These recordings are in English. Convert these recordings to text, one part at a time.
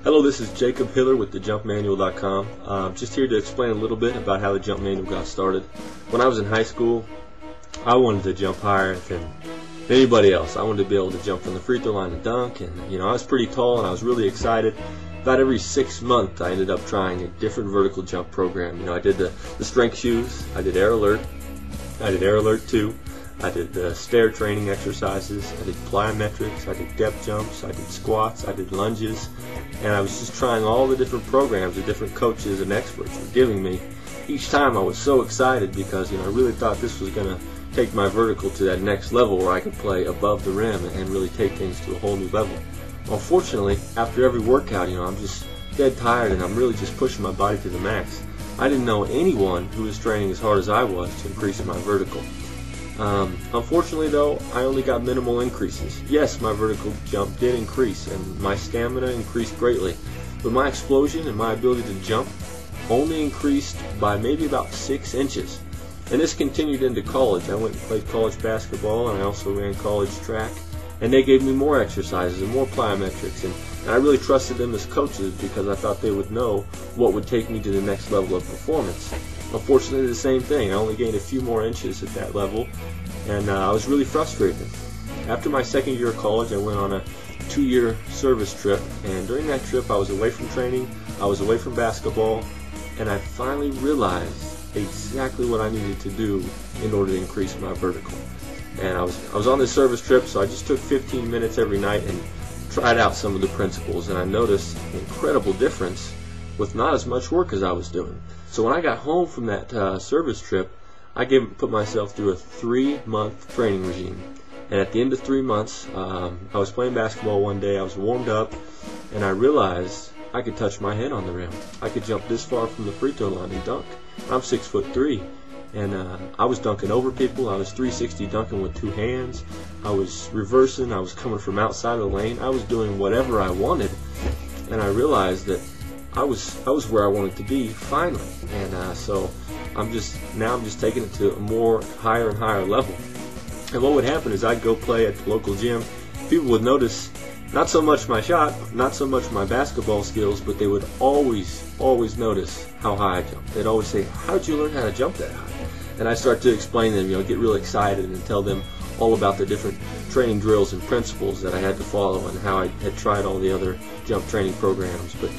Hello, this is Jacob Hiller with thejumpmanual.com. Just here to explain a little bit about how the Jump Manual got started. When I was in high school, I wanted to jump higher than anybody else. I wanted to be able to jump from the free throw line and dunk, and I was pretty tall and I was really excited. About every 6 months I ended up trying a different vertical jump program. I did the strength shoes, I did Air Alert, I did Air Alert 2, I did the stair training exercises, I did plyometrics, I did depth jumps, I did squats, I did lunges, and I was just trying all the different programs the different coaches and experts were giving me. Each time I was so excited because I really thought this was going to take my vertical to that next level where I could play above the rim and really take things to a whole new level. Unfortunately, after every workout, I'm just dead tired and I'm really just pushing my body to the max. I didn't know anyone who was training as hard as I was to increase my vertical. Unfortunately though, I only got minimal increases. Yes, my vertical jump did increase and my stamina increased greatly, but my explosion and my ability to jump only increased by maybe about 6 inches. And this continued into college. I went and played college basketball and I also ran college track, and they gave me more exercises and more plyometrics, and I really trusted them as coaches because I thought they would know what would take me to the next level of performance. Unfortunately, the same thing. I only gained a few more inches at that level, and I was really frustrated. After my second year of college, I went on a 2-year service trip, and during that trip I was away from training, I was away from basketball, and I finally realized exactly what I needed to do in order to increase my vertical. And I was on this service trip, so I just took 15 minutes every night and tried out some of the principles, and I noticed an incredible difference with not as much work as I was doing. So when I got home from that service trip, I put myself through a 3-month training regime. And at the end of 3 months, I was playing basketball one day, I was warmed up, and I realized I could touch my head on the rim. I could jump this far from the free throw line and dunk. I'm 6'3", and I was dunking over people. I was 360 dunking with 2 hands. I was reversing. I was coming from outside of the lane. I was doing whatever I wanted, and I realized that I was where I wanted to be finally. And so I'm just taking it to a more higher and higher level. And what would happen is I'd go play at the local gym. People would notice not so much my shot, not so much my basketball skills, but they would always notice how high I jumped. They'd always say, "How did you learn how to jump that high?" And I start to explain to them, get really excited and tell them all about the different training drills and principles that I had to follow and how I had tried all the other jump training programs. But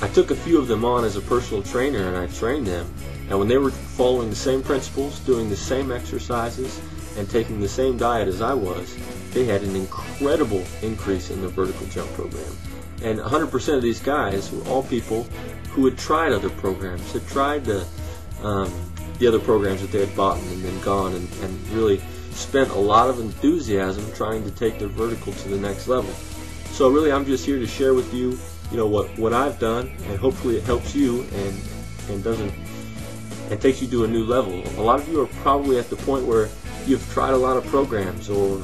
I took a few of them on as a personal trainer and I trained them. And when they were following the same principles, doing the same exercises, and taking the same diet as I was, they had an incredible increase in the vertical jump program. And 100% of these guys were all people who had tried other programs, had tried the other programs that they had bought and then gone and really spent a lot of enthusiasm trying to take their vertical to the next level. So really I'm just here to share with you, what I've done, and hopefully it helps you and takes you to a new level. A lot of you are probably at the point where you've tried a lot of programs, or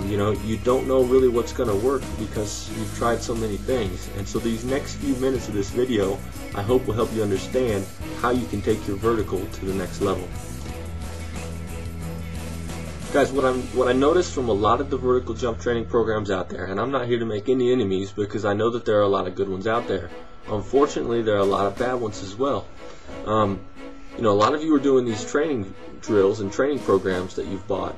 you don't know really what's going to work because you've tried so many things. And so these next few minutes of this video, I hope will help you understand how you can take your vertical to the next level. Guys, what I noticed from a lot of the vertical jump training programs out there, and I'm not here to make any enemies because I know that there are a lot of good ones out there. Unfortunately, there are a lot of bad ones as well. A lot of you are doing these training drills and training programs that you've bought,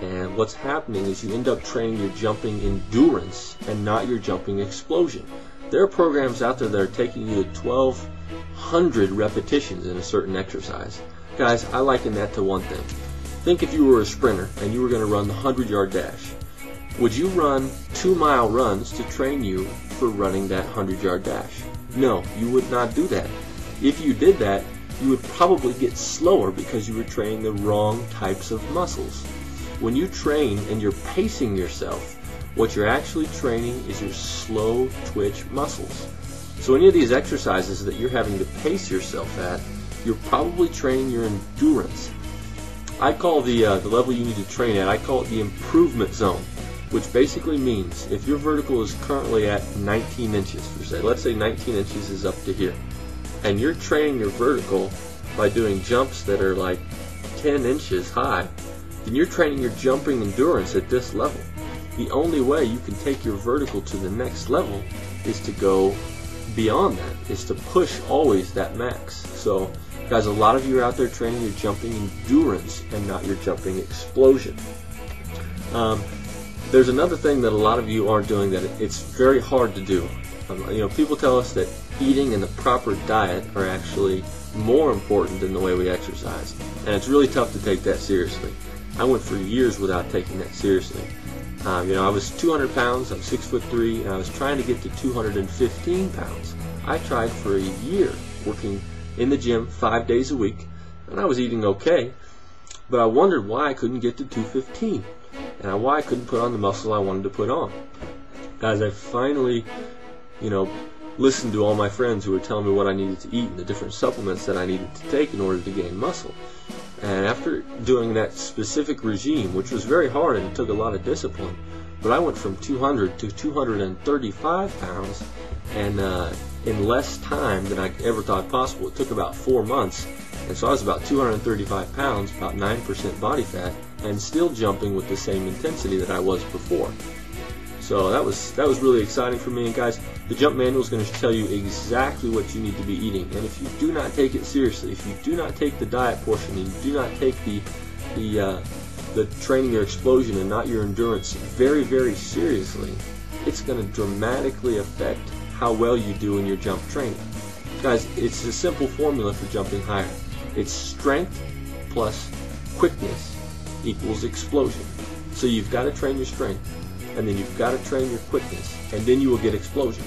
and what's happening is you end up training your jumping endurance and not your jumping explosion. There are programs out there that are taking you to 1,200 repetitions in a certain exercise. Guys, I liken that to one thing. Think if you were a sprinter and you were going to run the 100-yard dash. Would you run 2-mile runs to train you for running that 100-yard dash? No, you would not do that. If you did that, you would probably get slower because you were training the wrong types of muscles. When you train and you're pacing yourself, what you're actually training is your slow twitch muscles. So any of these exercises that you're having to pace yourself at, you're probably training your endurance. I call the level you need to train at, I call it the improvement zone, which basically means if your vertical is currently at 19 inches, per se, let's say 19 inches is up to here, and you're training your vertical by doing jumps that are like 10 inches high, then you're training your jumping endurance at this level. The only way you can take your vertical to the next level is to go beyond that is to push always that max. So guys, a lot of you are out there training your jumping endurance and not your jumping explosion. There's another thing that a lot of you aren't doing that it's very hard to do. People tell us that eating and the proper diet are actually more important than the way we exercise, and it's really tough to take that seriously. I went for years without taking that seriously. I was 200 pounds, I'm 6'3", and I was trying to get to 215 pounds. I tried for a year working in the gym 5 days a week, and I was eating okay, but I wondered why I couldn't get to 215, and why I couldn't put on the muscle I wanted to put on. Guys, I finally, listened to all my friends who were telling me what I needed to eat and the different supplements that I needed to take in order to gain muscle. And after doing that specific regime, which was very hard and it took a lot of discipline, but I went from 200 to 235 pounds, and in less time than I ever thought possible. It took about 4 months, and so I was about 235 pounds, about 9% body fat, and still jumping with the same intensity that I was before. So that was really exciting for me. And guys, the Jump Manual is going to tell you exactly what you need to be eating. And if you do not take it seriously, if you do not take the diet portion, and you do not take the training your explosion and not your endurance very, very seriously, it's going to dramatically affect how well you do in your jump training. Guys, it's a simple formula for jumping higher. It's strength plus quickness equals explosion. So you've got to train your strength, and then you've got to train your quickness, and then you will get explosion.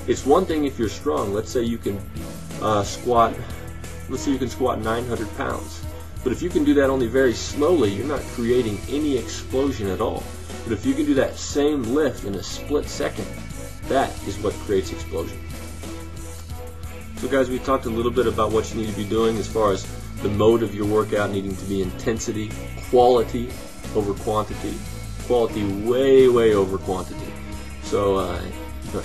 It's one thing if you're strong. Let's say you can squat 900 pounds. But if you can do that only very slowly, you're not creating any explosion at all. But if you can do that same lift in a split second, that is what creates explosion. So guys, we talked a little bit about what you need to be doing as far as the mode of your workout needing to be intensity, quality over quantity, quality way over quantity. So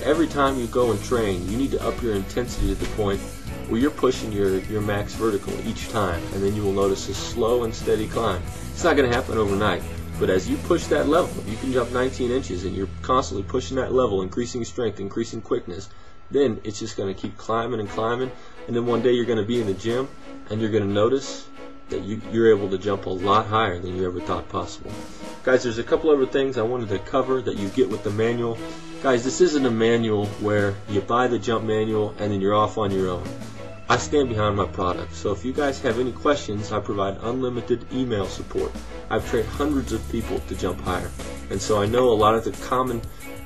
every time you go and train, you need to up your intensity to the point where you're pushing your max vertical each time, and then you will notice a slow and steady climb. It's not going to happen overnight, but as you push that level, you can jump 19 inches and you're constantly pushing that level, increasing strength, increasing quickness, then it's just going to keep climbing and climbing, and then one day you're going to be in the gym and you're going to notice that you're able to jump a lot higher than you ever thought possible. Guys, there's a couple other things I wanted to cover that you get with the manual. Guys, this isn't a manual where you buy the Jump Manual and then you're off on your own. I stand behind my product, so if you guys have any questions, I provide unlimited email support. I've trained hundreds of people to jump higher, and so I know a lot of the common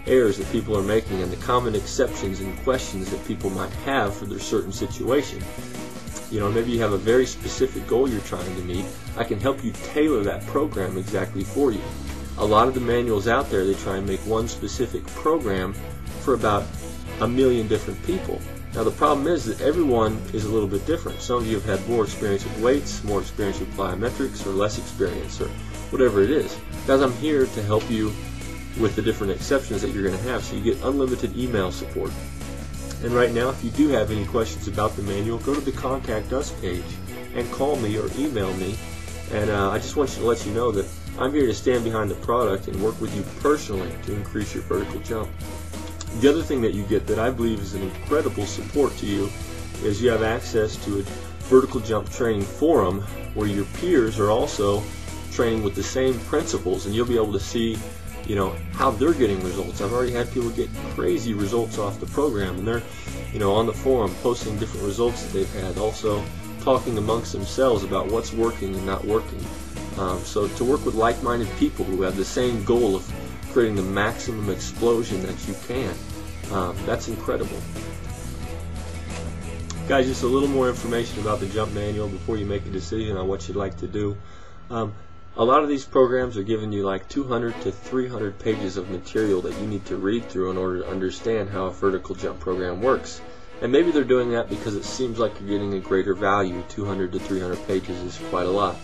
errors that people are making and the common exceptions and questions that people might have for their certain situation. Maybe you have a very specific goal you're trying to meet. I can help you tailor that program exactly for you. A lot of the manuals out there, they try and make one specific program for about 1 million different people. Now the problem is that everyone is a little bit different. Some of you have had more experience with weights, more experience with plyometrics, or less experience, or whatever it is. Guys, I'm here to help you with the different exceptions that you're going to have, so you get unlimited email support. And right now, if you do have any questions about the manual, go to the Contact Us page and call me or email me. And I just want to let you know that I'm here to stand behind the product and work with you personally to increase your vertical jump. The other thing that you get that I believe is an incredible support to you is you have access to a vertical jump training forum where your peers are also training with the same principles, and you'll be able to see how they're getting results. I've already had people get crazy results off the program, and they're on the forum posting different results that they've had, also talking amongst themselves about what's working and not working. So to work with like-minded people who have the same goal of creating the maximum explosion that you can, that's incredible. Guys, just a little more information about the Jump Manual before you make a decision on what you'd like to do. A lot of these programs are giving you like 200 to 300 pages of material that you need to read through in order to understand how a vertical jump program works. And maybe they're doing that because it seems like you're getting a greater value. 200 to 300 pages is quite a lot.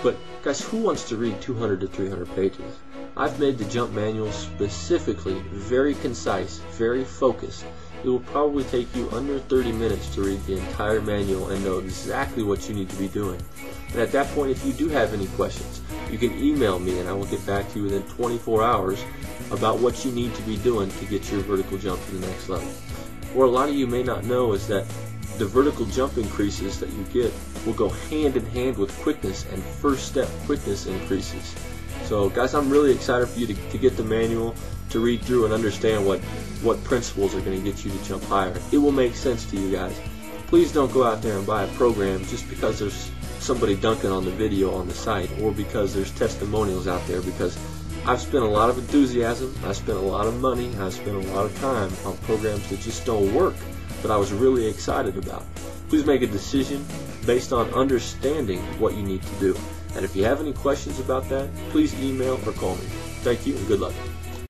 But guys, who wants to read 200 to 300 pages? I've made the Jump Manual specifically very concise, very focused, It will probably take you under 30 minutes to read the entire manual and know exactly what you need to be doing. And at that point, if you do have any questions, you can email me and I will get back to you within 24 hours about what you need to be doing to get your vertical jump to the next level. What a lot of you may not know is that the vertical jump increases that you get will go hand in hand with quickness and first step quickness increases. So guys, I'm really excited for you to get the manual, to read through and understand what principles are going to get you to jump higher. It will make sense to you guys. Please don't go out there and buy a program just because there's somebody dunking on the video on the site or because there's testimonials out there, because I've spent a lot of enthusiasm, I've spent a lot of money, I've spent a lot of time on programs that just don't work, that I was really excited about. Please make a decision based on understanding what you need to do. And if you have any questions about that, please email or call me. Thank you and good luck.